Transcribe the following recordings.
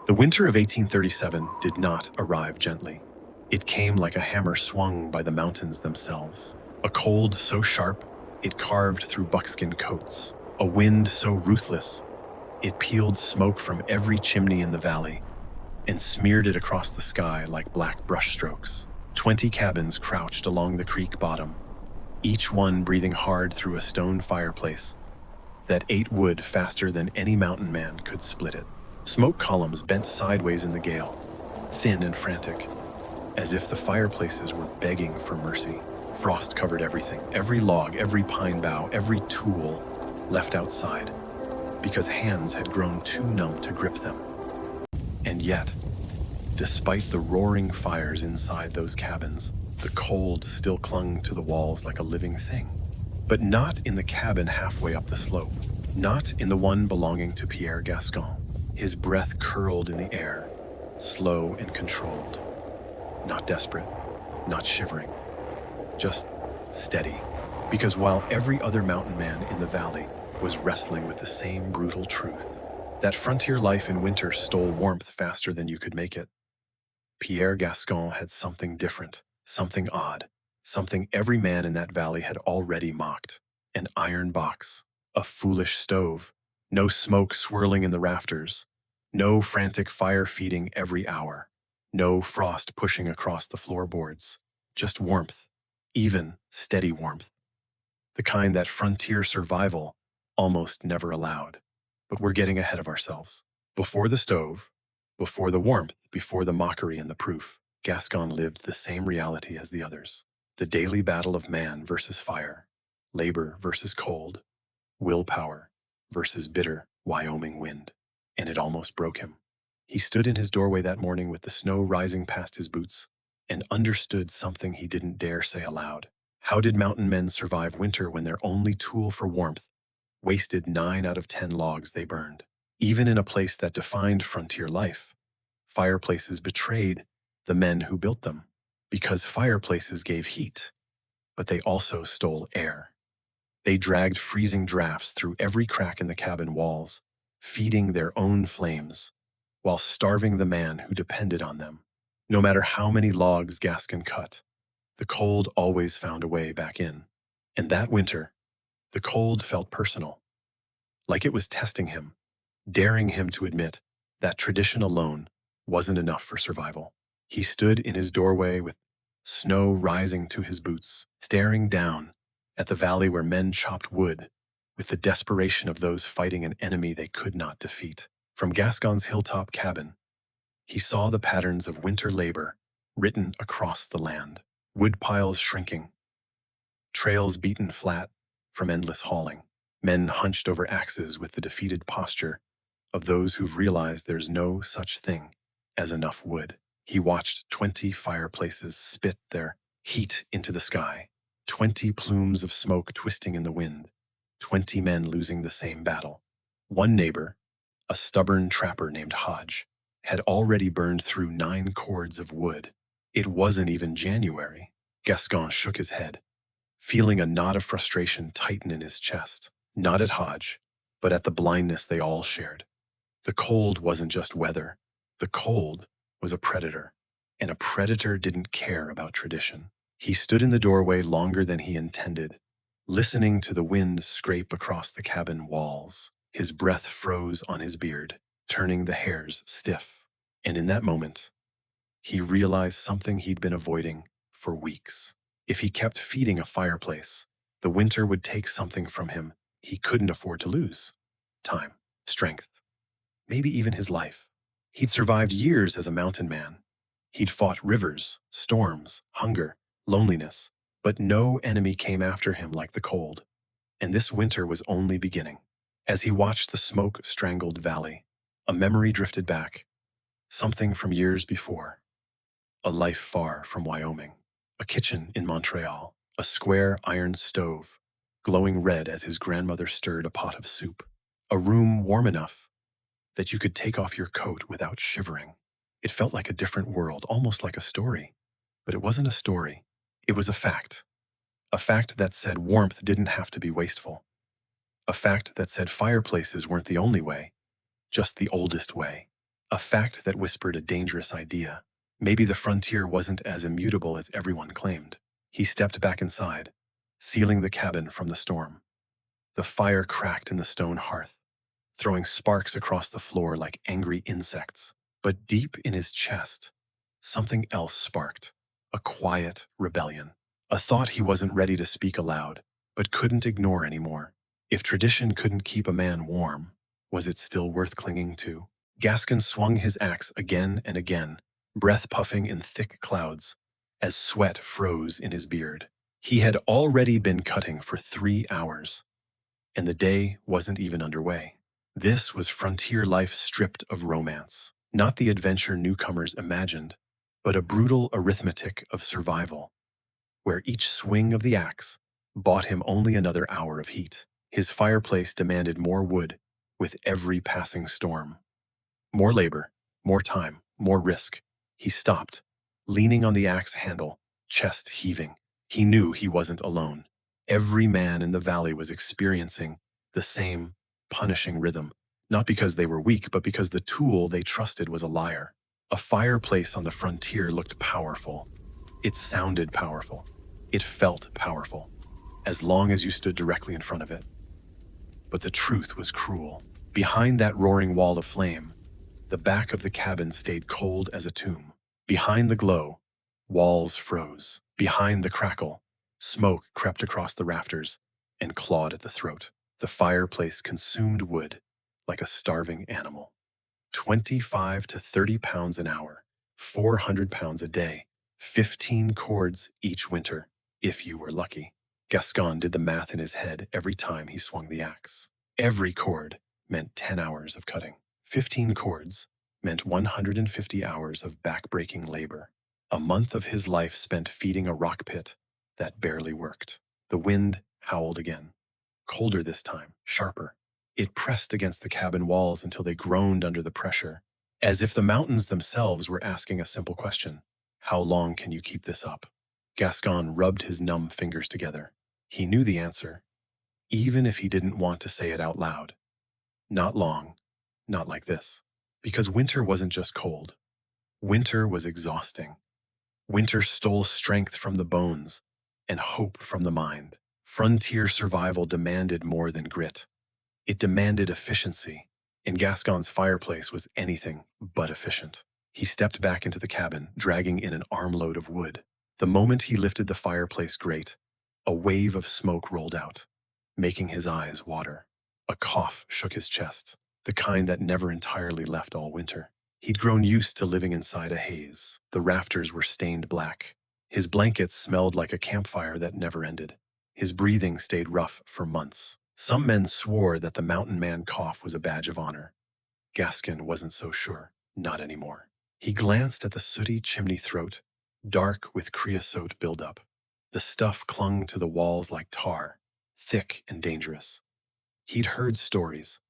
The winter of 1837 did not arrive gently. It came like a hammer swung by the mountains themselves. A cold so sharp, it carved through buckskin coats. A wind so ruthless, it peeled smoke from every chimney in the valley and smeared it across the sky like black brushstrokes. 20 cabins crouched along the creek bottom, each one breathing hard through a stone fireplace that ate wood faster than any mountain man could split it. Smoke columns bent sideways in the gale, thin and frantic, as if the fireplaces were begging for mercy. Frost covered everything, every log, every pine bough, every tool left outside, because hands had grown too numb to grip them. And yet, despite the roaring fires inside those cabins, the cold still clung to the walls like a living thing. But not in the cabin halfway up the slope, not in the one belonging to Pierre Gascon. His breath curled in the air, slow and controlled. Not desperate, not shivering, just steady. Because while every other mountain man in the valley was wrestling with the same brutal truth, that frontier life in winter stole warmth faster than you could make it, Pierre Gascon had something different, something odd, something every man in that valley had already mocked. An iron box, a foolish stove, no smoke swirling in the rafters, no frantic fire feeding every hour, no frost pushing across the floorboards, just warmth, even, steady warmth, the kind that frontier survival almost never allowed. But we're getting ahead of ourselves. Before the stove, before the warmth, before the mockery and the proof, Gascon lived the same reality as the others. The daily battle of man versus fire, labor versus cold, willpower versus bitter Wyoming wind. And it almost broke him. He stood in his doorway that morning with the snow rising past his boots and understood something he didn't dare say aloud. How did mountain men survive winter when their only tool for warmth wasted 9 out of 10 logs they burned? Even in a place that defined frontier life, fireplaces betrayed the men who built them, because fireplaces gave heat, but they also stole air. They dragged freezing drafts through every crack in the cabin walls, feeding their own flames, while starving the man who depended on them. No matter how many logs Gascon cut, the cold always found a way back in. And that winter, the cold felt personal, like it was testing him, daring him to admit that tradition alone wasn't enough for survival. He stood in his doorway with snow rising to his boots, staring down at the valley where men chopped wood with the desperation of those fighting an enemy they could not defeat. From Gascon's hilltop cabin, he saw the patterns of winter labor written across the land. Wood piles shrinking, trails beaten flat from endless hauling, men hunched over axes with the defeated posture of those who've realized there's no such thing as enough wood. He watched 20 fireplaces spit their heat into the sky, 20 plumes of smoke twisting in the wind, 20 men losing the same battle. One neighbor, a stubborn trapper named Hodge, had already burned through 9 cords of wood. It wasn't even January. Gascon shook his head, feeling a knot of frustration tighten in his chest. Not at Hodge, but at the blindness they all shared. The cold wasn't just weather. The cold was a predator, and a predator didn't care about tradition. He stood in the doorway longer than he intended, listening to the wind scrape across the cabin walls. His breath froze on his beard, turning the hairs stiff. And in that moment, he realized something he'd been avoiding for weeks. If he kept feeding a fireplace, the winter would take something from him he couldn't afford to lose: time, strength, maybe even his life. He'd survived years as a mountain man. He'd fought rivers, storms, hunger, loneliness, but no enemy came after him like the cold. And this winter was only beginning. As he watched the smoke-strangled valley, a memory drifted back, something from years before. A life far from Wyoming, a kitchen in Montreal, a square iron stove, glowing red as his grandmother stirred a pot of soup, a room warm enough that you could take off your coat without shivering. It felt like a different world, almost like a story. But it wasn't a story. It was a fact that said warmth didn't have to be wasteful, a fact that said fireplaces weren't the only way, just the oldest way, a fact that whispered a dangerous idea. Maybe the frontier wasn't as immutable as everyone claimed. He stepped back inside, sealing the cabin from the storm. The fire cracked in the stone hearth, throwing sparks across the floor like angry insects. But deep in his chest, something else sparked, a quiet rebellion. A thought he wasn't ready to speak aloud, but couldn't ignore anymore. If tradition couldn't keep a man warm, was it still worth clinging to? Gascon swung his axe again and again, breath puffing in thick clouds, as sweat froze in his beard. He had already been cutting for 3 hours, and the day wasn't even underway. This was frontier life stripped of romance, not the adventure newcomers imagined, but a brutal arithmetic of survival, where each swing of the axe bought him only another hour of heat. His fireplace demanded more wood with every passing storm. More labor, more time, more risk. He stopped, leaning on the axe handle, chest heaving. He knew he wasn't alone. Every man in the valley was experiencing the same punishing rhythm, not because they were weak, but because the tool they trusted was a liar. A fireplace on the frontier looked powerful. It sounded powerful. It felt powerful, as long as you stood directly in front of it. But the truth was cruel. Behind that roaring wall of flame, the back of the cabin stayed cold as a tomb. Behind the glow, walls froze. Behind the crackle, smoke crept across the rafters and clawed at the throat. The fireplace consumed wood like a starving animal. 25 to 30 pounds an hour, 400 pounds a day, 15 cords each winter, if you were lucky. Gascon did the math in his head every time he swung the axe. Every cord meant 10 hours of cutting. 15 cords meant 150 hours of back-breaking labor. A month of his life spent feeding a rock pit that barely worked. The wind howled again, colder this time, sharper. It pressed against the cabin walls until they groaned under the pressure, as if the mountains themselves were asking a simple question: how long can you keep this up? Gascon rubbed his numb fingers together. He knew the answer, even if he didn't want to say it out loud. Not long, not like this. Because winter wasn't just cold. Winter was exhausting. Winter stole strength from the bones and hope from the mind. Frontier survival demanded more than grit. It demanded efficiency, and Gascon's fireplace was anything but efficient. He stepped back into the cabin, dragging in an armload of wood. The moment he lifted the fireplace grate, a wave of smoke rolled out, making his eyes water. A cough shook his chest, the kind that never entirely left all winter. He'd grown used to living inside a haze. The rafters were stained black. His blankets smelled like a campfire that never ended. His breathing stayed rough for months. Some men swore that the mountain man cough was a badge of honor. Gascon wasn't so sure. Not anymore. He glanced at the sooty chimney throat, dark with creosote buildup. The stuff clung to the walls like tar, thick and dangerous. He'd heard stories,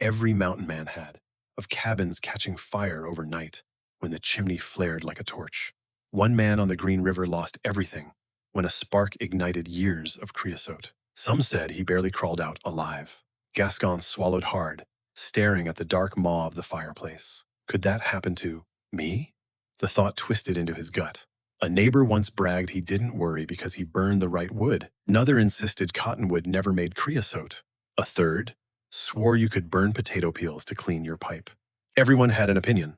every mountain man had, of cabins catching fire overnight when the chimney flared like a torch. One man on the Green River lost everything when a spark ignited years of creosote. Some said he barely crawled out alive. Gascon swallowed hard, staring at the dark maw of the fireplace. Could that happen to me? The thought twisted into his gut. A neighbor once bragged he didn't worry because he burned the right wood. Another insisted cottonwood never made creosote. A third swore you could burn potato peels to clean your pipe. Everyone had an opinion.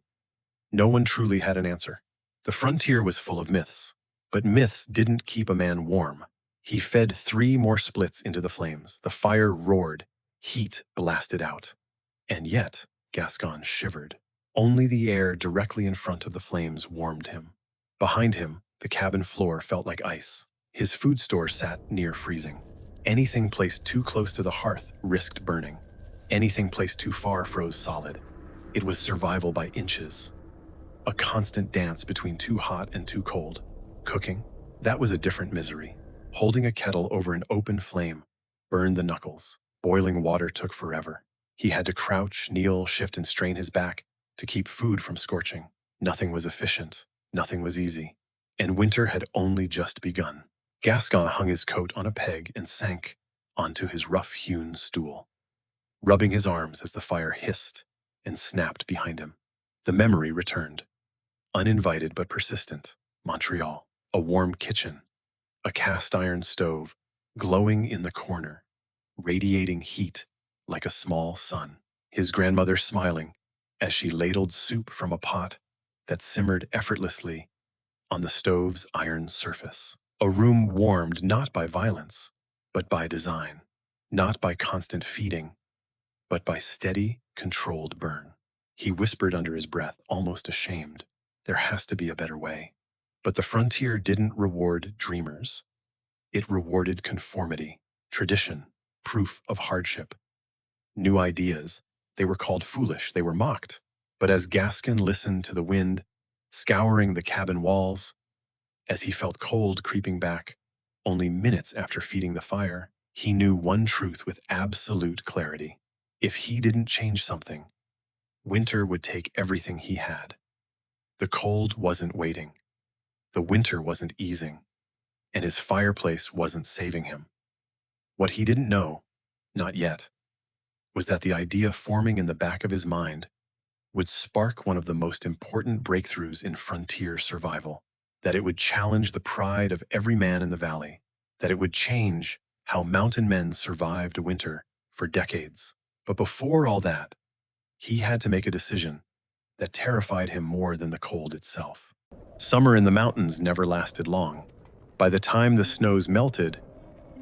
No one truly had an answer. The frontier was full of myths, but myths didn't keep a man warm. He fed 3 more splits into the flames. The fire roared, heat blasted out. And yet, Gascon shivered. Only the air directly in front of the flames warmed him. Behind him, the cabin floor felt like ice. His food store sat near freezing. Anything placed too close to the hearth risked burning. Anything placed too far froze solid. It was survival by inches. A constant dance between too hot and too cold. Cooking, that was a different misery. Holding a kettle over an open flame burned the knuckles. Boiling water took forever. He had to crouch, kneel, shift, and strain his back to keep food from scorching. Nothing was efficient. Nothing was easy. And winter had only just begun. Gascon hung his coat on a peg and sank onto his rough-hewn stool, rubbing his arms as the fire hissed and snapped behind him. The memory returned, uninvited but persistent. Montreal, a warm kitchen, a cast iron stove, glowing in the corner, radiating heat like a small sun. His grandmother smiling as she ladled soup from a pot that simmered effortlessly on the stove's iron surface. A room warmed not by violence, but by design, not by constant feeding, but by steady, controlled burn. He whispered under his breath, almost ashamed, "There has to be a better way." But the frontier didn't reward dreamers. It rewarded conformity, tradition, proof of hardship. New ideas. They were called foolish, they were mocked. But as Gaskin listened to the wind, scouring the cabin walls, as he felt cold creeping back, only minutes after feeding the fire, he knew one truth with absolute clarity. If he didn't change something, winter would take everything he had. The cold wasn't waiting. The winter wasn't easing. And his fireplace wasn't saving him. What he didn't know, not yet, was that the idea forming in the back of his mind would spark one of the most important breakthroughs in frontier survival, that it would challenge the pride of every man in the valley, that it would change how mountain men survived winter for decades. But before all that, he had to make a decision that terrified him more than the cold itself. Summer in the mountains never lasted long. By the time the snows melted,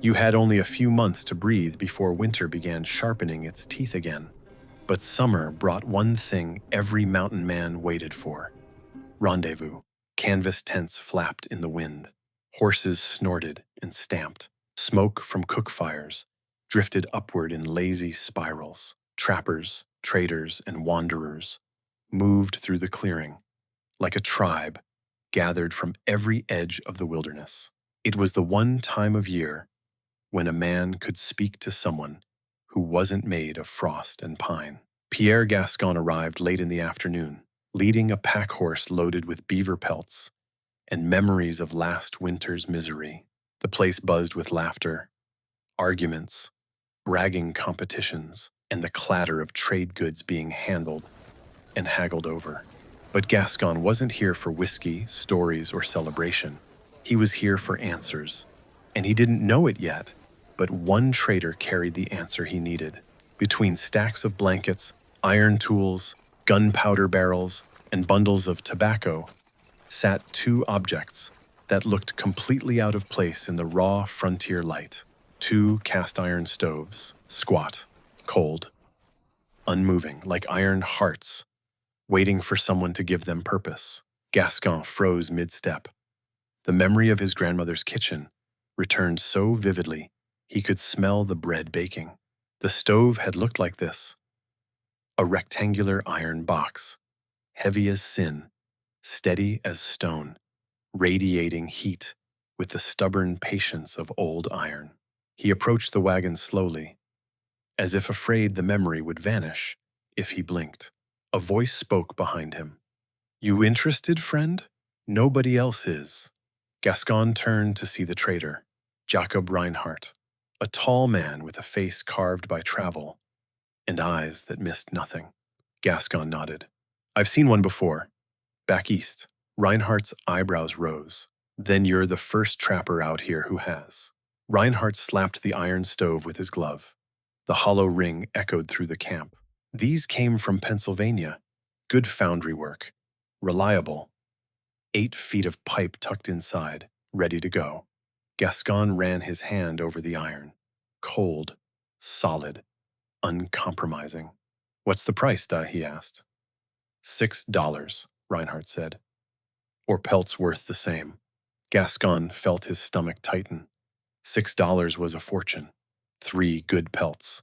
you had only a few months to breathe before winter began sharpening its teeth again. But summer brought one thing every mountain man waited for: rendezvous. Canvas tents flapped in the wind. Horses snorted and stamped. Smoke from cook fires drifted upward in lazy spirals. Trappers, traders, and wanderers moved through the clearing like a tribe gathered from every edge of the wilderness. It was the one time of year when a man could speak to someone who wasn't made of frost and pine. Pierre Gascon arrived late in the afternoon, leading a pack horse loaded with beaver pelts and memories of last winter's misery. The place buzzed with laughter, arguments, bragging competitions, and the clatter of trade goods being handled and haggled over. But Gascon wasn't here for whiskey, stories, or celebration. He was here for answers, and he didn't know it yet, but one trader carried the answer he needed. Between stacks of blankets, iron tools, gunpowder barrels, and bundles of tobacco sat two objects that looked completely out of place in the raw frontier light. Two cast iron stoves, squat, cold, unmoving, like iron hearts, waiting for someone to give them purpose. Gascon froze mid-step. The memory of his grandmother's kitchen returned so vividly he could smell the bread baking. The stove had looked like this: a rectangular iron box, heavy as sin, steady as stone, radiating heat with the stubborn patience of old iron. He approached the wagon slowly, as if afraid the memory would vanish if he blinked. A voice spoke behind him. "You interested, friend? Nobody else is." Gascon turned to see the trader, Jacob Reinhardt, a tall man with a face carved by travel and eyes that missed nothing. Gascon nodded. "I've seen one before, back east." Reinhardt's eyebrows rose. "Then you're the first trapper out here who has." Reinhardt slapped the iron stove with his glove. The hollow ring echoed through the camp. "These came from Pennsylvania. Good foundry work. Reliable. 8 feet of pipe tucked inside, ready to go." Gascon ran his hand over the iron. Cold, solid, uncompromising. "What's the price, he asked. $6, Reinhardt said. "Or pelts worth the same." Gascon felt his stomach tighten. $6 was a fortune. 3 good pelts.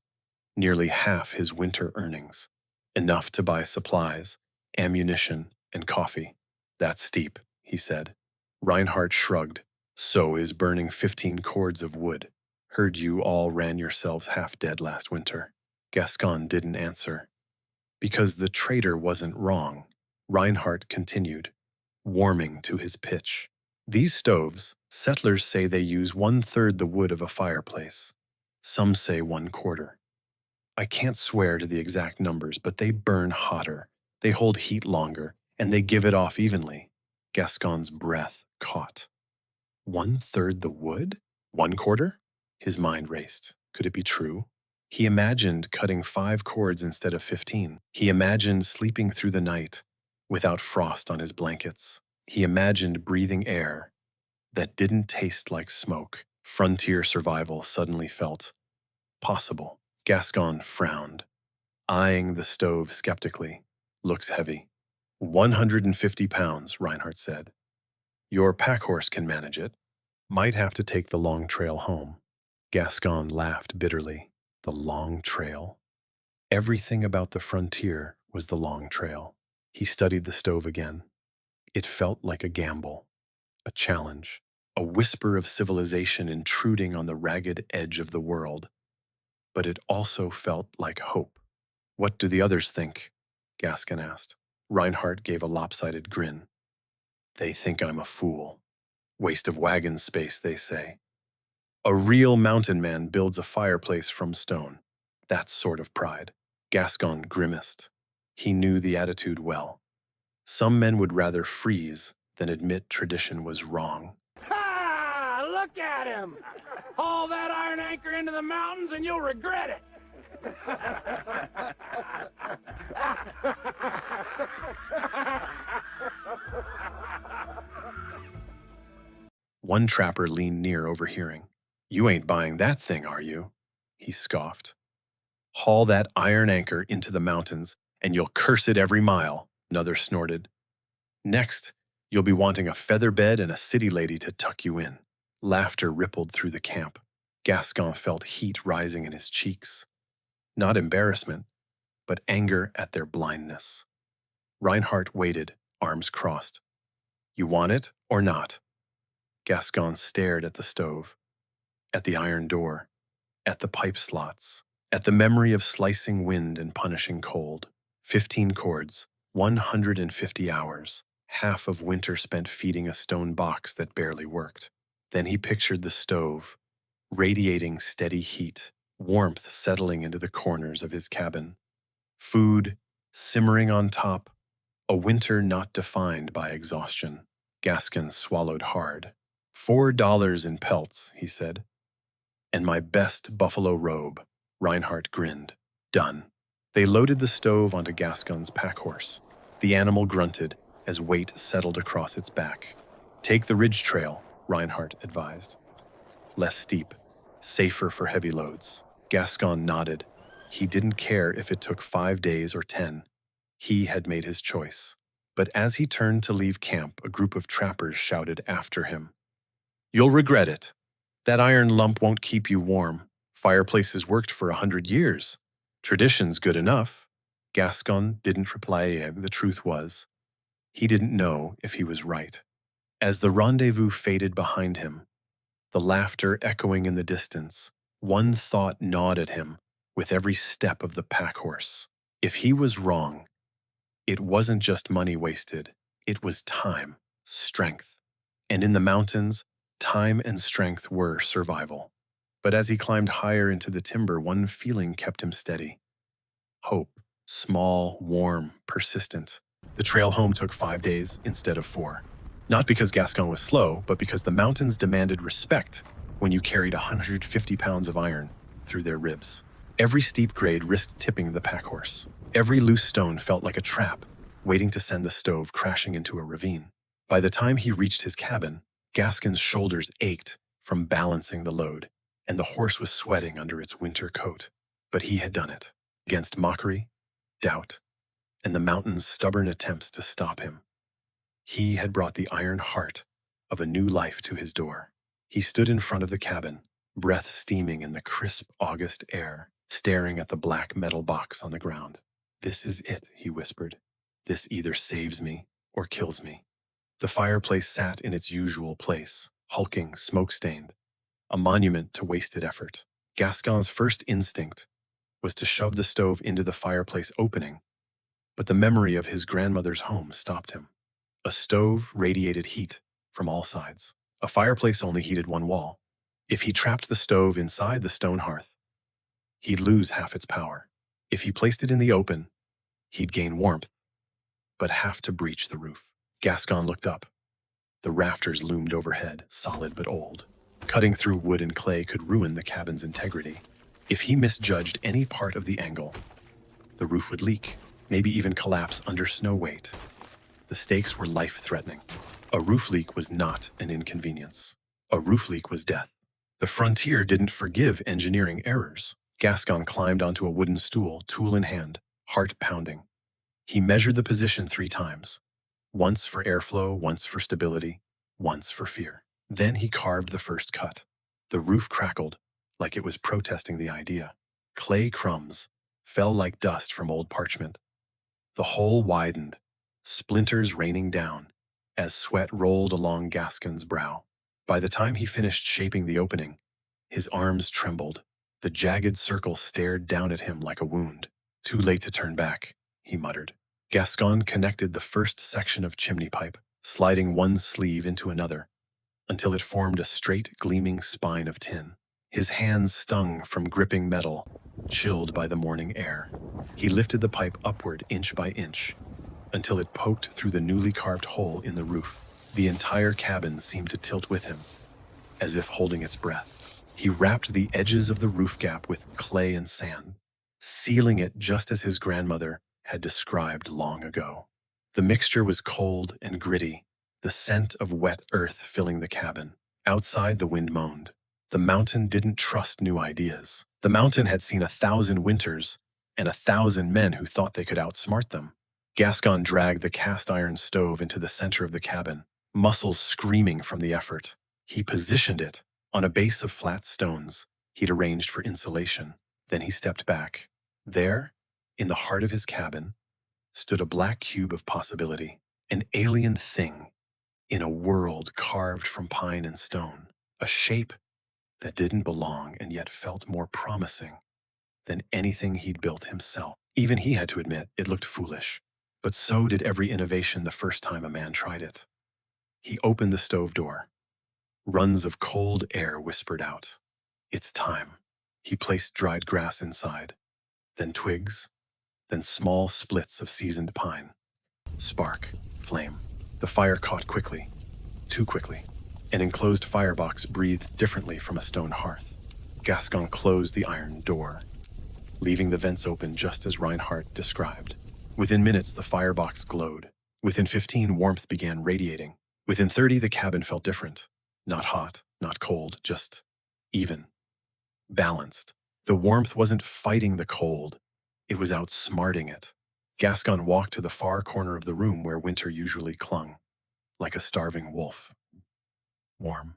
Nearly half his winter earnings. Enough to buy supplies, ammunition, and coffee. "That's steep," he said. Reinhardt shrugged. "So is burning 15 cords of wood. Heard you all ran yourselves half dead last winter." Gascon didn't answer. Because the trader wasn't wrong. Reinhardt continued, warming to his pitch. "These stoves, settlers say they use 1/3 the wood of a fireplace. Some say 1/4. I can't swear to the exact numbers, but they burn hotter, They hold heat longer, and they give it off evenly. Gascon's breath caught. 1/3 the wood? 1/4? His mind raced. Could it be true? He imagined cutting 5 cords instead of 15. He imagined sleeping through the night without frost on his blankets. He imagined breathing air that didn't taste like smoke. Frontier survival suddenly felt possible. Gascon frowned, eyeing the stove skeptically. Looks heavy. 150 pounds, Reinhardt said. Your pack horse can manage it. Might have to take the long trail home. Gascon laughed bitterly. The long trail? Everything about the frontier was the long trail. He studied the stove again. It felt like a gamble, a challenge, a whisper of civilization intruding on the ragged edge of the world. But it also felt like hope. What do the others think? Gascon asked. Reinhardt gave a lopsided grin. They think I'm a fool. Waste of wagon space, they say. A real mountain man builds a fireplace from stone. That sort of pride. Gascon grimaced. He knew the attitude well. Some men would rather freeze than admit tradition was wrong. Ha! Look at him! Haul that iron anchor into the mountains and you'll regret it! One trapper leaned near, overhearing. You ain't buying that thing, are you? He scoffed. Haul that iron anchor into the mountains and you'll curse it every mile, another snorted. Next, you'll be wanting a feather bed and a city lady to tuck you in. Laughter rippled through the camp. Gascon felt heat rising in his cheeks. Not embarrassment, but anger at their blindness. Reinhardt waited, arms crossed. You want it or not? Gascon stared at the stove, at the iron door, at the pipe slots, at the memory of slicing wind and punishing cold. 15 cords, 150 hours, half of winter spent feeding a stone box that barely worked. Then he pictured the stove, radiating steady heat, warmth settling into the corners of his cabin. Food simmering on top, a winter not defined by exhaustion. Gascon swallowed hard. $4 in pelts, he said. And my best buffalo robe. Reinhardt grinned. Done. They loaded the stove onto Gascon's pack horse. The animal grunted as weight settled across its back. Take the ridge trail, Reinhardt advised. Less steep, safer for heavy loads. Gascon nodded. He didn't care if it took 5 days or 10. He had made his choice. But as he turned to leave camp, a group of trappers shouted after him. You'll regret it. That iron lump won't keep you warm. Fireplaces worked for 100 years. Tradition's good enough. Gascon didn't reply. The truth was, he didn't know if he was right. As the rendezvous faded behind him, the laughter echoing in the distance, one thought gnawed at him with every step of the pack horse. If he was wrong, it wasn't just money wasted, it was time, strength. And in the mountains, time and strength were survival. But as he climbed higher into the timber, one feeling kept him steady. Hope, small, warm, persistent. The trail home took 5 days instead of 4. Not because Gascon was slow, but because the mountains demanded respect when you carried 150 pounds of iron through their ribs. Every steep grade risked tipping the pack horse. Every loose stone felt like a trap, waiting to send the stove crashing into a ravine. By the time he reached his cabin, Gascon's shoulders ached from balancing the load, and the horse was sweating under its winter coat. But he had done it, against mockery, doubt, and the mountain's stubborn attempts to stop him. He had brought the iron heart of a new life to his door. He stood in front of the cabin, breath steaming in the crisp August air, staring at the black metal box on the ground. This is it, he whispered. This either saves me or kills me. The fireplace sat in its usual place, hulking, smoke-stained, a monument to wasted effort. Gascon's first instinct was to shove the stove into the fireplace opening, but the memory of his grandmother's home stopped him. A stove radiated heat from all sides. A fireplace only heated one wall. If he trapped the stove inside the stone hearth, he'd lose half its power. If he placed it in the open, he'd gain warmth, but have to breach the roof. Gascon looked up. The rafters loomed overhead, solid but old. Cutting through wood and clay could ruin the cabin's integrity. If he misjudged any part of the angle, the roof would leak, maybe even collapse under snow weight. The stakes were life-threatening. A roof leak was not an inconvenience. A roof leak was death. The frontier didn't forgive engineering errors. Gascon climbed onto a wooden stool, tool in hand, heart pounding. He measured the position 3 times. Once for airflow, once for stability, once for fear. Then he carved the first cut. The roof crackled, like it was protesting the idea. Clay crumbs fell like dust from old parchment. The hole widened, splinters raining down, as sweat rolled along Gascon's brow. By the time he finished shaping the opening, his arms trembled. The jagged circle stared down at him like a wound. Too late to turn back, he muttered. Gascon connected the first section of chimney pipe, sliding one sleeve into another, until it formed a straight, gleaming spine of tin. His hands stung from gripping metal, chilled by the morning air. He lifted the pipe upward inch by inch, until it poked through the newly carved hole in the roof. The entire cabin seemed to tilt with him, as if holding its breath. He wrapped the edges of the roof gap with clay and sand, sealing it just as his grandmother had described long ago. The mixture was cold and gritty, the scent of wet earth filling the cabin. Outside, the wind moaned. The mountain didn't trust new ideas. The mountain had seen 1,000 winters and 1,000 men who thought they could outsmart them. Gascon dragged the cast iron stove into the center of the cabin, muscles screaming from the effort. He positioned it on a base of flat stones he'd arranged for insulation. Then he stepped back. There, in the heart of his cabin, stood a black cube of possibility, an alien thing in a world carved from pine and stone, a shape that didn't belong and yet felt more promising than anything he'd built himself. Even he had to admit it looked foolish, but so did every innovation the first time a man tried it. He opened the stove door. Runs of cold air whispered out. It's time. He placed dried grass inside, then twigs, then small splits of seasoned pine. Spark, flame. The fire caught quickly, too quickly. An enclosed firebox breathed differently from a stone hearth. Gascon closed the iron door, leaving the vents open just as Reinhardt described. Within minutes, the firebox glowed. Within 15, warmth began radiating. Within 30, the cabin felt different. Not hot, not cold, just even, balanced. The warmth wasn't fighting the cold, it was outsmarting it. Gascon walked to the far corner of the room where winter usually clung, like a starving wolf. Warm,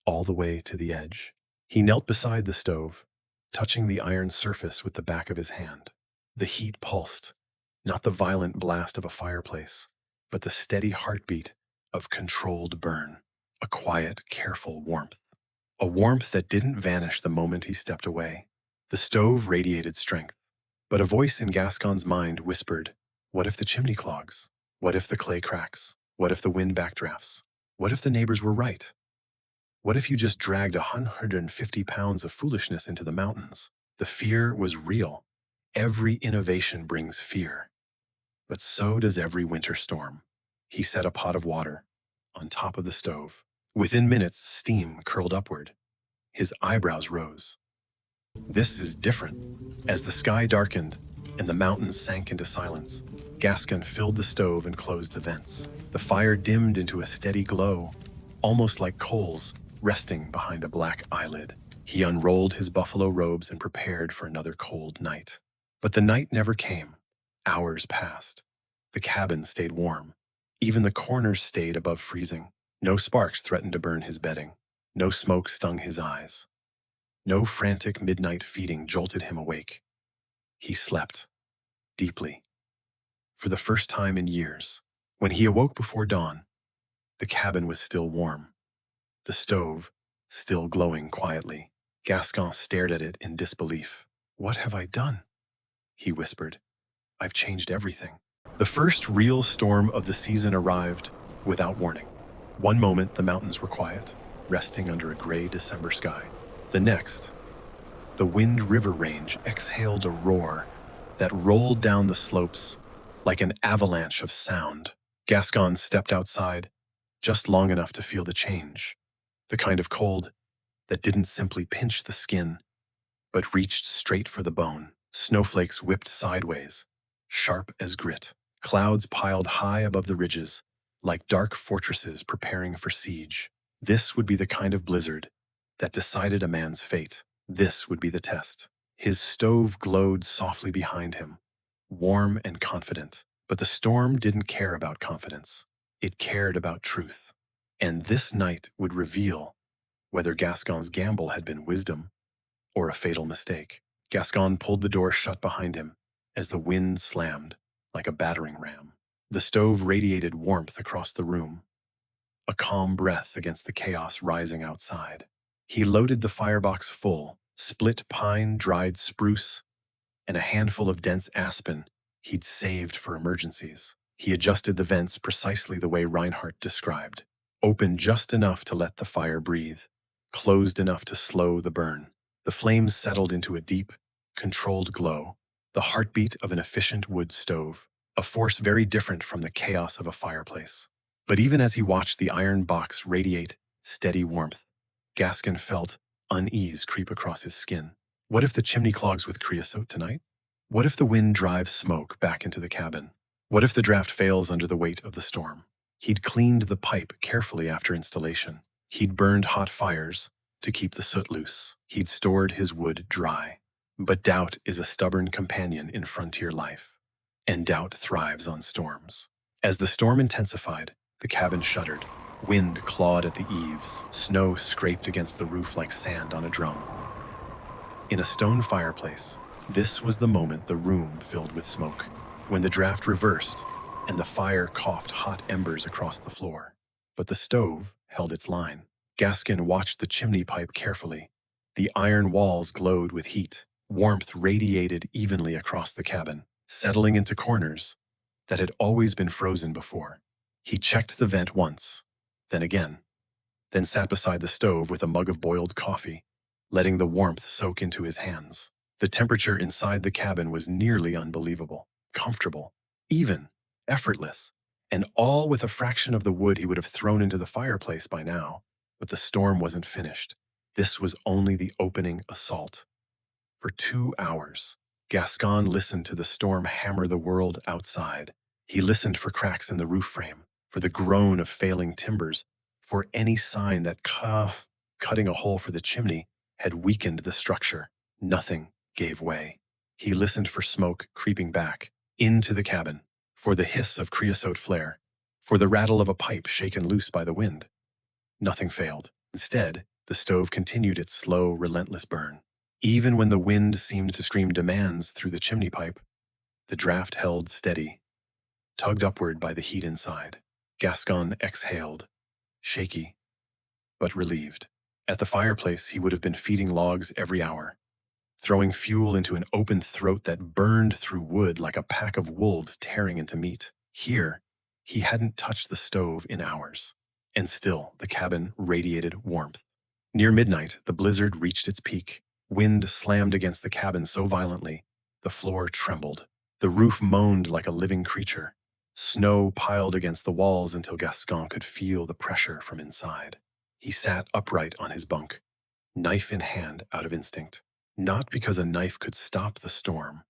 all the way to the edge. He knelt beside the stove, touching the iron surface with the back of his hand. The heat pulsed, not the violent blast of a fireplace, but the steady heartbeat of controlled burn. A quiet, careful warmth. A warmth that didn't vanish the moment he stepped away. The stove radiated strength, but a voice in Gascon's mind whispered, what if the chimney clogs? What if the clay cracks? What if the wind backdrafts? What if the neighbors were right? What if you just dragged 150 pounds of foolishness into the mountains? The fear was real. Every innovation brings fear. But so does every winter storm. He set a pot of water on top of the stove. Within minutes, steam curled upward. His eyebrows rose. This is different. As the sky darkened and the mountains sank into silence, Gascon filled the stove and closed the vents. The fire dimmed into a steady glow, almost like coals resting behind a black eyelid. He unrolled his buffalo robes and prepared for another cold night. But the night never came. Hours passed. The cabin stayed warm. Even the corners stayed above freezing. No sparks threatened to burn his bedding. No smoke stung his eyes. No frantic midnight feeding jolted him awake. He slept deeply. For the first time in years, when he awoke before dawn, the cabin was still warm. The stove still glowing quietly. Gascon stared at it in disbelief. What have I done? He whispered. I've changed everything. The first real storm of the season arrived without warning. One moment, the mountains were quiet, resting under a gray December sky. The next, the Wind River Range exhaled a roar that rolled down the slopes like an avalanche of sound. Gascon stepped outside, just long enough to feel the change, the kind of cold that didn't simply pinch the skin, but reached straight for the bone. Snowflakes whipped sideways, sharp as grit. Clouds piled high above the ridges, like dark fortresses preparing for siege. This would be the kind of blizzard that decided a man's fate. This would be the test. His stove glowed softly behind him, warm and confident. But the storm didn't care about confidence. It cared about truth. And this night would reveal whether Gascon's gamble had been wisdom or a fatal mistake. Gascon pulled the door shut behind him as the wind slammed like a battering ram. The stove radiated warmth across the room, a calm breath against the chaos rising outside. He loaded the firebox full, split pine, dried spruce, and a handful of dense aspen he'd saved for emergencies. He adjusted the vents precisely the way Reinhardt described, open just enough to let the fire breathe, closed enough to slow the burn. The flames settled into a deep, controlled glow, the heartbeat of an efficient wood stove, a force very different from the chaos of a fireplace. But even as he watched the iron box radiate steady warmth, Gascon felt unease creep across his skin. What if the chimney clogs with creosote tonight? What if the wind drives smoke back into the cabin? What if the draft fails under the weight of the storm? He'd cleaned the pipe carefully after installation. He'd burned hot fires to keep the soot loose. He'd stored his wood dry. But doubt is a stubborn companion in frontier life, and doubt thrives on storms. As the storm intensified, the cabin shuddered. Wind clawed at the eaves. Snow scraped against the roof like sand on a drum. In a stone fireplace, this was the moment the room filled with smoke, when the draft reversed and the fire coughed hot embers across the floor. But the stove held its line. Gascon watched the chimney pipe carefully. The iron walls glowed with heat. Warmth radiated evenly across the cabin, settling into corners that had always been frozen before. He checked the vent once, then again, then sat beside the stove with a mug of boiled coffee, letting the warmth soak into his hands. The temperature inside the cabin was nearly unbelievable, comfortable, even, effortless, and all with a fraction of the wood he would have thrown into the fireplace by now. But the storm wasn't finished. This was only the opening assault. For 2 hours, Gascon listened to the storm hammer the world outside. He listened for cracks in the roof frame, for the groan of failing timbers, for any sign that cutting a hole for the chimney had weakened the structure. Nothing gave way. He listened for smoke creeping back into the cabin, for the hiss of creosote flare, for the rattle of a pipe shaken loose by the wind. Nothing failed. Instead, the stove continued its slow, relentless burn. Even when the wind seemed to scream demands through the chimney pipe, the draft held steady, tugged upward by the heat inside. Gascon exhaled, shaky, but relieved. At the fireplace, he would have been feeding logs every hour, throwing fuel into an open throat that burned through wood like a pack of wolves tearing into meat. Here, he hadn't touched the stove in hours, and still the cabin radiated warmth. Near midnight, the blizzard reached its peak. Wind slammed against the cabin so violently, the floor trembled. The roof moaned like a living creature. Snow piled against the walls until Gascon could feel the pressure from inside. He sat upright on his bunk, knife in hand out of instinct. Not because a knife could stop the storm,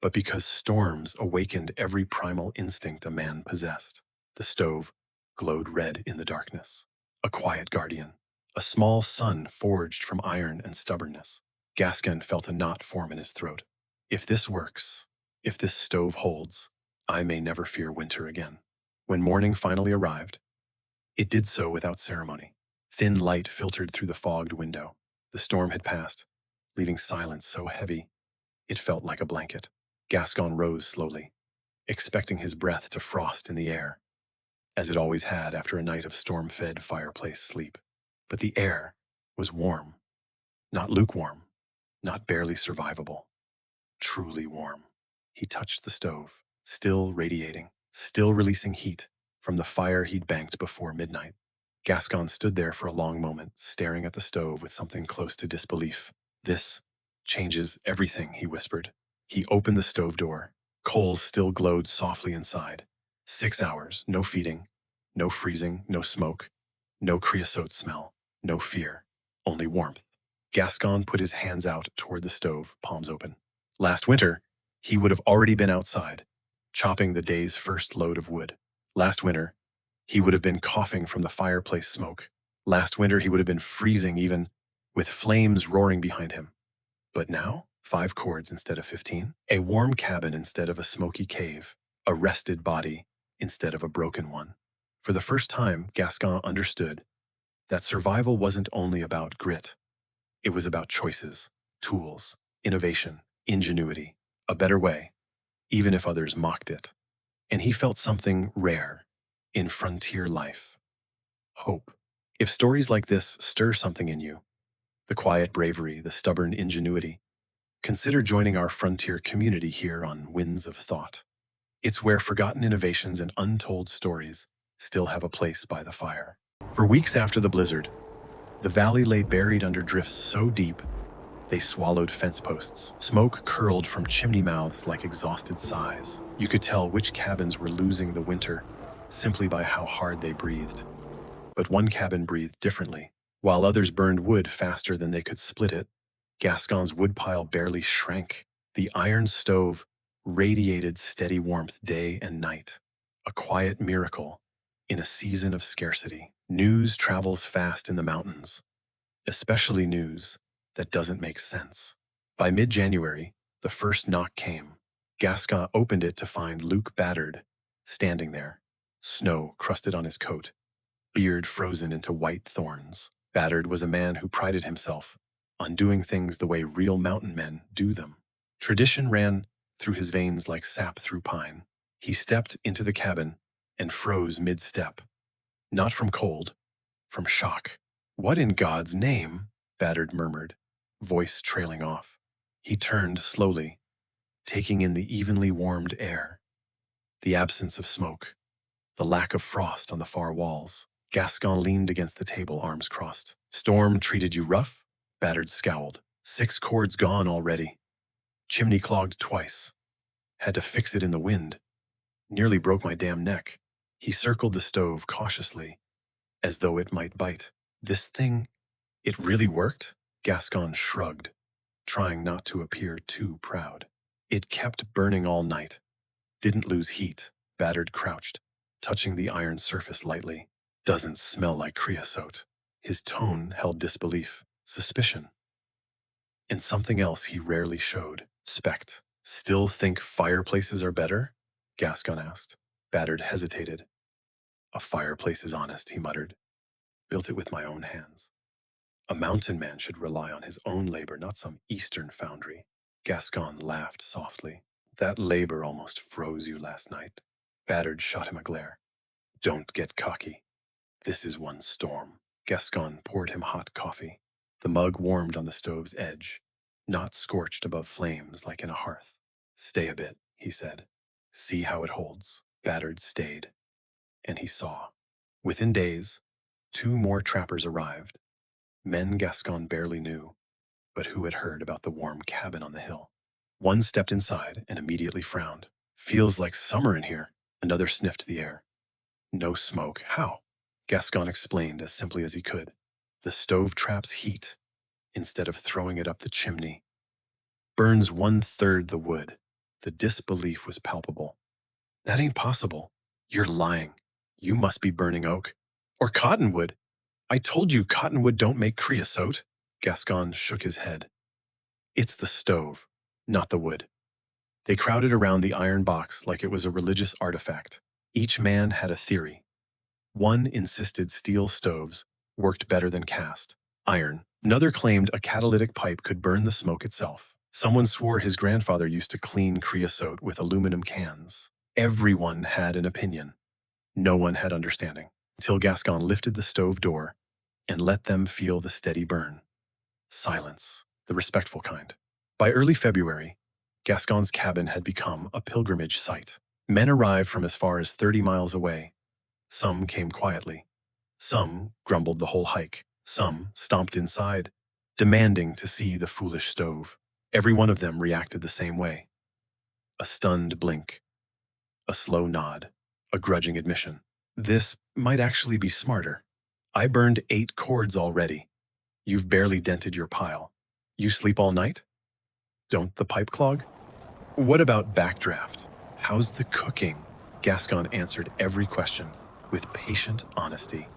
but because storms awakened every primal instinct a man possessed. The stove glowed red in the darkness, a quiet guardian, a small sun forged from iron and stubbornness. Gascon felt a knot form in his throat. If this works, if this stove holds, I may never fear winter again. When morning finally arrived, it did so without ceremony. Thin light filtered through the fogged window. The storm had passed, leaving silence so heavy it felt like a blanket. Gascon rose slowly, expecting his breath to frost in the air, as it always had after a night of storm-fed fireplace sleep. But the air was warm, not lukewarm, not barely survivable, truly warm. He touched the stove, still radiating, still releasing heat from the fire he'd banked before midnight. Gascon stood there for a long moment, staring at the stove with something close to disbelief. "This changes everything," he whispered. He opened the stove door, Coals still glowed softly inside. 6 hours, no feeding, no freezing, no smoke, no creosote smell, no fear, only warmth. Gascon put his hands out toward the stove, palms open. Last winter, he would have already been outside, chopping the day's first load of wood. Last winter, he would have been coughing from the fireplace smoke. Last winter, he would have been freezing even with flames roaring behind him. But now, 5 cords instead of 15, a warm cabin instead of a smoky cave, a rested body instead of a broken one. For the first time, Gascon understood that survival wasn't only about grit. It was about choices, tools, innovation, ingenuity, a better way, even if others mocked it. And he felt something rare in frontier life: hope. If stories like this stir something in you, the quiet bravery, the stubborn ingenuity, consider joining our frontier community here on Winds of Thought. It's where forgotten innovations and untold stories still have a place by the fire. For weeks after the blizzard, the valley lay buried under drifts so deep they swallowed fence posts. Smoke curled from chimney mouths like exhausted sighs. You could tell which cabins were losing the winter simply by how hard they breathed. But one cabin breathed differently. While others burned wood faster than they could split it, Gascon's woodpile barely shrank. The iron stove radiated steady warmth day and night, a quiet miracle in a season of scarcity. News travels fast in the mountains, especially news that doesn't make sense. By mid-January, the first knock came. Gascon opened it to find Luke Batard standing there, snow crusted on his coat, beard frozen into white thorns. Batard was a man who prided himself on doing things the way real mountain men do them. Tradition ran through his veins like sap through pine. He stepped into the cabin and froze mid-step, not from cold, from shock. "What in God's name?" Batard murmured, voice trailing off. He turned slowly, taking in the evenly warmed air, the absence of smoke, the lack of frost on the far walls. Gascon leaned against the table, arms crossed. "Storm treated you rough?" Batard scowled. "6 cords gone already. Chimney clogged twice. Had to fix it in the wind. Nearly broke my damn neck." He circled the stove cautiously, as though it might bite. "This thing, it really worked?" Gascon shrugged, trying not to appear too proud. "It kept burning all night. Didn't lose heat." Batard crouched, touching the iron surface lightly. "Doesn't smell like creosote." His tone held disbelief, suspicion, and something else he rarely showed: respect. "Still think fireplaces are better?" Gascon asked. Batard hesitated. "A fireplace is honest," he muttered. "Built it with my own hands. A mountain man should rely on his own labor, not some eastern foundry." Gascon laughed softly. "That labor almost froze you last night." Batard shot him a glare. "Don't get cocky. This is one storm." Gascon poured him hot coffee. The mug warmed on the stove's edge, not scorched above flames like in a hearth. "Stay a bit," he said. "See how it holds." Batard stayed, and he saw. Within days, 2 more trappers arrived, men Gascon barely knew, but who had heard about the warm cabin on the hill. One stepped inside and immediately frowned. "Feels like summer in here." Another sniffed the air. "No smoke. How?" Gascon explained as simply as he could. "The stove traps heat instead of throwing it up the chimney. Burns 1/3 the wood." The disbelief was palpable. "That ain't possible." "You're lying. You must be burning oak. Or cottonwood. I told you cottonwood don't make creosote." Gascon shook his head. "It's the stove, not the wood." They crowded around the iron box like it was a religious artifact. Each man had a theory. One insisted steel stoves worked better than cast iron. Another claimed a catalytic pipe could burn the smoke itself. Someone swore his grandfather used to clean creosote with aluminum cans. Everyone had an opinion. No one had understanding, until Gascon lifted the stove door and let them feel the steady burn. Silence, the respectful kind. By early February, Gascon's cabin had become a pilgrimage site. Men arrived from as far as 30 miles away. Some came quietly. Some grumbled the whole hike. Some stomped inside, demanding to see the foolish stove. Every one of them reacted the same way. A stunned blink, a slow nod, a grudging admission. This might actually be smarter. I burned 8 cords already. You've barely dented your pile. You sleep all night? Don't the pipe clog? What about backdraft? How's the cooking? Gascon answered every question with patient honesty.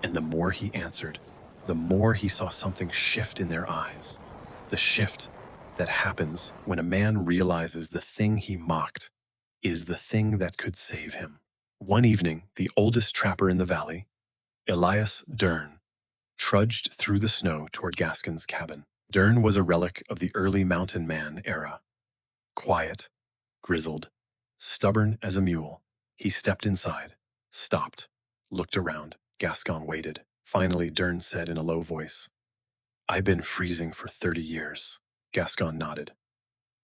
And the more he answered, the more he saw something shift in their eyes. The shift that happens when a man realizes the thing he mocked is the thing that could save him. One evening, the oldest trapper in the valley, Elias Dern, trudged through the snow toward Gascon's cabin. Dern was a relic of the early mountain man era. Quiet, grizzled, stubborn as a mule, he stepped inside, stopped, looked around. Gascon waited. Finally, Dern said in a low voice, "I've been freezing for 30 years." Gascon nodded.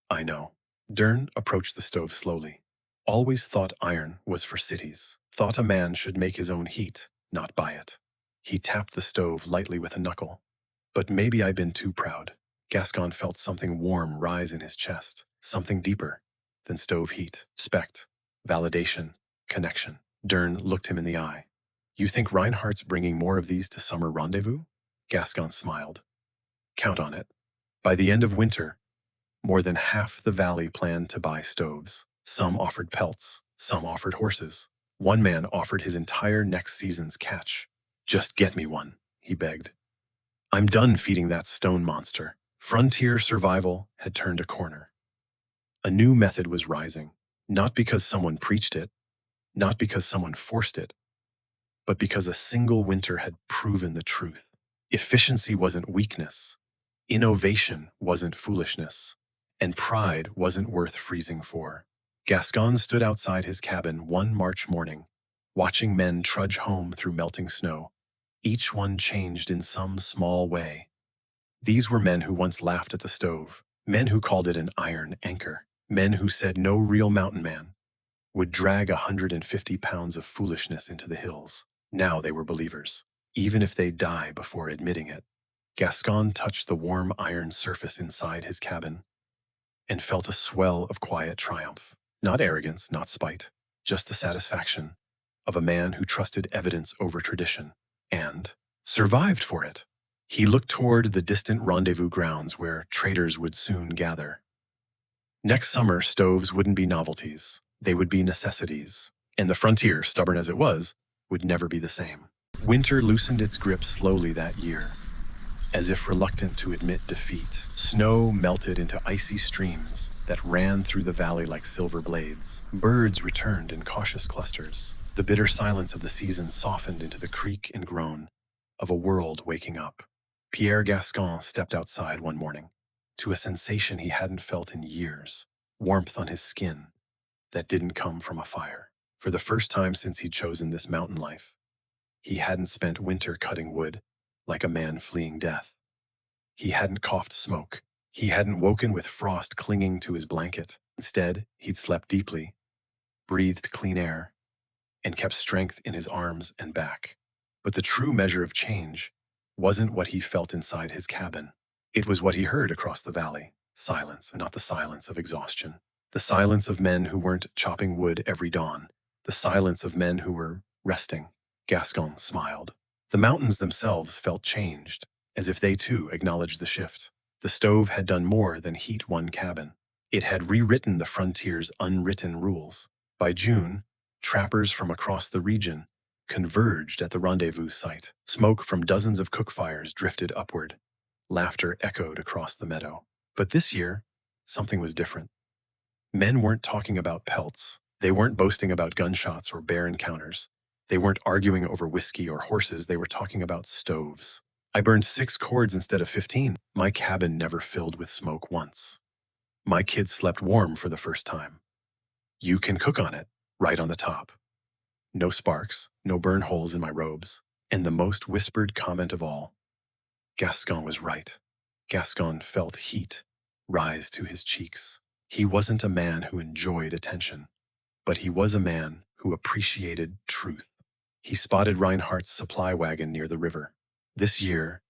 "I know." Dern approached the stove slowly. Always thought iron was for cities. Thought a man should make his own heat, not buy it. He tapped the stove lightly with a knuckle. But maybe I've been too proud. Gascon felt something warm rise in his chest, something deeper than stove heat, respect, validation, connection. Dern looked him in the eye. "You think Reinhardt's bringing more of these to summer rendezvous?" Gascon smiled. "Count on it. By the end of winter, more than half the valley planned to buy stoves. Some offered pelts, some offered horses. One man offered his entire next season's catch. Just get me one," he begged. "I'm done feeding that stone monster." Frontier survival had turned a corner. A new method was rising, not because someone preached it, not because someone forced it, but because a single winter had proven the truth. Efficiency wasn't weakness, innovation wasn't foolishness, and pride wasn't worth freezing for. Gascon stood outside his cabin one March morning, watching men trudge home through melting snow, each one changed in some small way. These were men who once laughed at the stove, men who called it an iron anchor, men who said no real mountain man would drag 150 pounds of foolishness into the hills. Now they were believers, even if they die before admitting it. Gascon touched the warm iron surface inside his cabin and felt a swell of quiet triumph. Not arrogance, not spite, just the satisfaction of a man who trusted evidence over tradition and survived for it. He looked toward the distant rendezvous grounds where traders would soon gather. Next summer, stoves wouldn't be novelties. They would be necessities. And the frontier, stubborn as it was, would never be the same. Winter loosened its grip slowly that year, as if reluctant to admit defeat. Snow melted into icy streams that ran through the valley like silver blades. Birds returned in cautious clusters. The bitter silence of the season softened into the creak and groan of a world waking up. Pierre Gascon stepped outside one morning to a sensation he hadn't felt in years, warmth on his skin that didn't come from a fire. For the first time since he'd chosen this mountain life, he hadn't spent winter cutting wood like a man fleeing death. He hadn't coughed smoke. He hadn't woken with frost clinging to his blanket. Instead, he'd slept deeply, breathed clean air, and kept strength in his arms and back. But the true measure of change wasn't what he felt inside his cabin. It was what he heard across the valley. Silence, and not the silence of exhaustion. The silence of men who weren't chopping wood every dawn. The silence of men who were resting. Gascon smiled. The mountains themselves felt changed, as if they too acknowledged the shift. The stove had done more than heat one cabin. It had rewritten the frontier's unwritten rules. By June, trappers from across the region converged at the rendezvous site. Smoke from dozens of cook fires drifted upward. Laughter echoed across the meadow. But this year, something was different. Men weren't talking about pelts. They weren't boasting about gunshots or bear encounters. They weren't arguing over whiskey or horses. They were talking about stoves. "I burned 6 cords instead of 15. My cabin never filled with smoke once. My kids slept warm for the first time. You can cook on it, right on the top. No sparks, no burn holes in my robes." And the most whispered comment of all, Gascon was right. Gascon felt heat rise to his cheeks. He wasn't a man who enjoyed attention, but he was a man who appreciated truth. He spotted Reinhardt's supply wagon near the river. This year,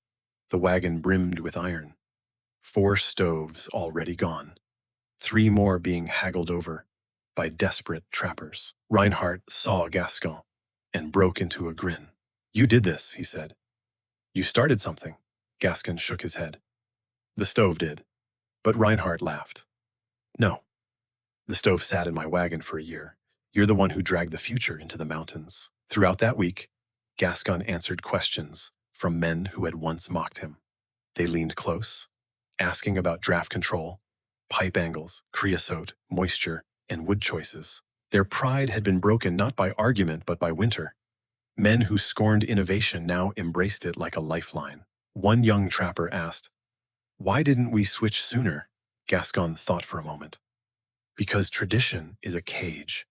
the wagon brimmed with iron. 4 stoves already gone. 3 more being haggled over by desperate trappers. Reinhardt saw Gascon and broke into a grin. "You did this," he said. "You started something." Gascon shook his head. "The stove did." But Reinhardt laughed. "No, the stove sat in my wagon for a year. You're the one who dragged the future into the mountains." Throughout that week, Gascon answered questions from men who had once mocked him. They leaned close, asking about draft control, pipe angles, creosote, moisture, and wood choices. Their pride had been broken not by argument but by winter. Men who scorned innovation now embraced it like a lifeline. One young trapper asked, "Why didn't we switch sooner?" Gascon thought for a moment. "Because tradition is a cage.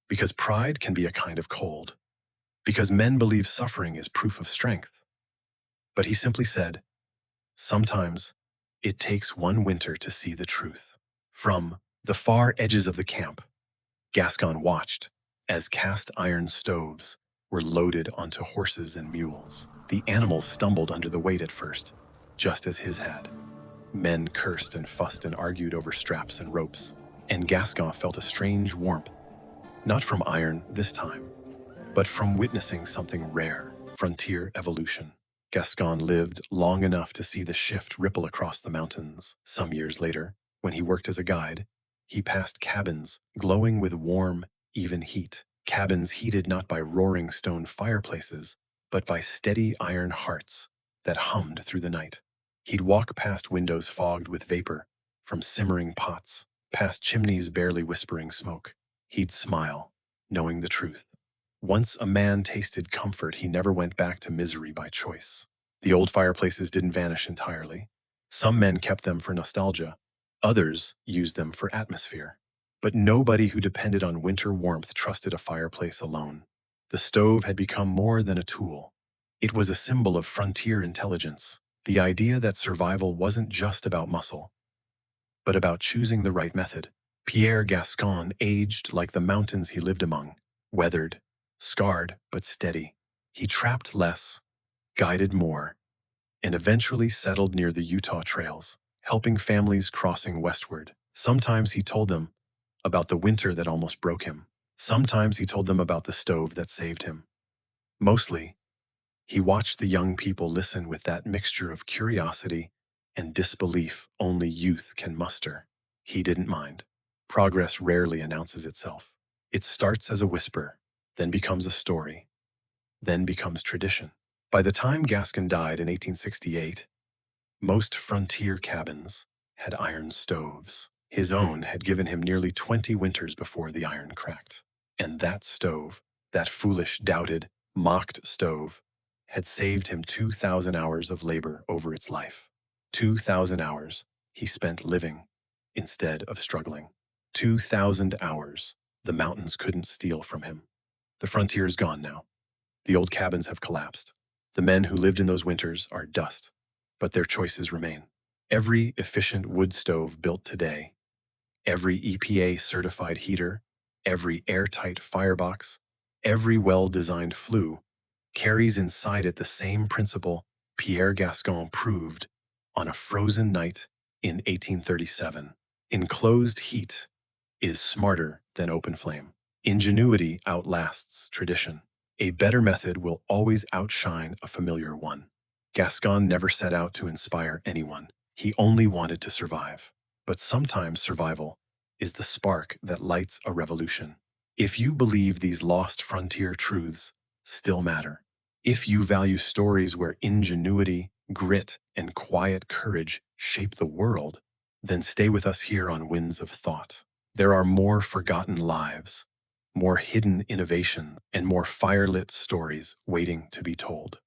Because pride can be a kind of cold. Because men believe suffering is proof of strength." But he simply said, "Sometimes it takes one winter to see the truth." From the far edges of the camp, Gascon watched as cast iron stoves were loaded onto horses and mules. The animals stumbled under the weight at first, just as his had. Men cursed and fussed and argued over straps and ropes, and Gascon felt a strange warmth, not from iron this time, but from witnessing something rare, frontier evolution. Gascon lived long enough to see the shift ripple across the mountains. Some years later, when he worked as a guide, he passed cabins glowing with warm, even heat. Cabins heated not by roaring stone fireplaces, but by steady iron hearts that hummed through the night. He'd walk past windows fogged with vapor from simmering pots, past chimneys barely whispering smoke. He'd smile, knowing the truth. Once a man tasted comfort, he never went back to misery by choice. The old fireplaces didn't vanish entirely. Some men kept them for nostalgia. Others used them for atmosphere. But nobody who depended on winter warmth trusted a fireplace alone. The stove had become more than a tool. It was a symbol of frontier intelligence, the idea that survival wasn't just about muscle, but about choosing the right method. Pierre Gascon aged like the mountains he lived among, weathered, scarred but steady. He trapped less, guided more, and eventually settled near the Utah trails, helping families crossing westward. Sometimes he told them about the winter that almost broke him. Sometimes he told them about the stove that saved him. Mostly, he watched the young people listen with that mixture of curiosity and disbelief only youth can muster. He didn't mind. Progress rarely announces itself. It starts as a whisper, then becomes a story, then becomes tradition. By the time Gascon died in 1868, most frontier cabins had iron stoves. His own had given him nearly 20 winters before the iron cracked. And that stove, that foolish, doubted, mocked stove, had saved him 2,000 hours of labor over its life. 2,000 hours he spent living instead of struggling. 2,000 hours the mountains couldn't steal from him. The frontier is gone now. The old cabins have collapsed. The men who lived in those winters are dust, but their choices remain. Every efficient wood stove built today, every EPA-certified heater, every airtight firebox, every well-designed flue carries inside it the same principle Pierre Gascon proved on a frozen night in 1837. Enclosed heat is smarter than open flame. Ingenuity outlasts tradition. A better method will always outshine a familiar one. Gascon never set out to inspire anyone. He only wanted to survive. But sometimes survival is the spark that lights a revolution. If you believe these lost frontier truths still matter, if you value stories where ingenuity, grit, and quiet courage shape the world, then stay with us here on Winds of Thought. There are more forgotten lives, more hidden innovation, and more firelit stories waiting to be told.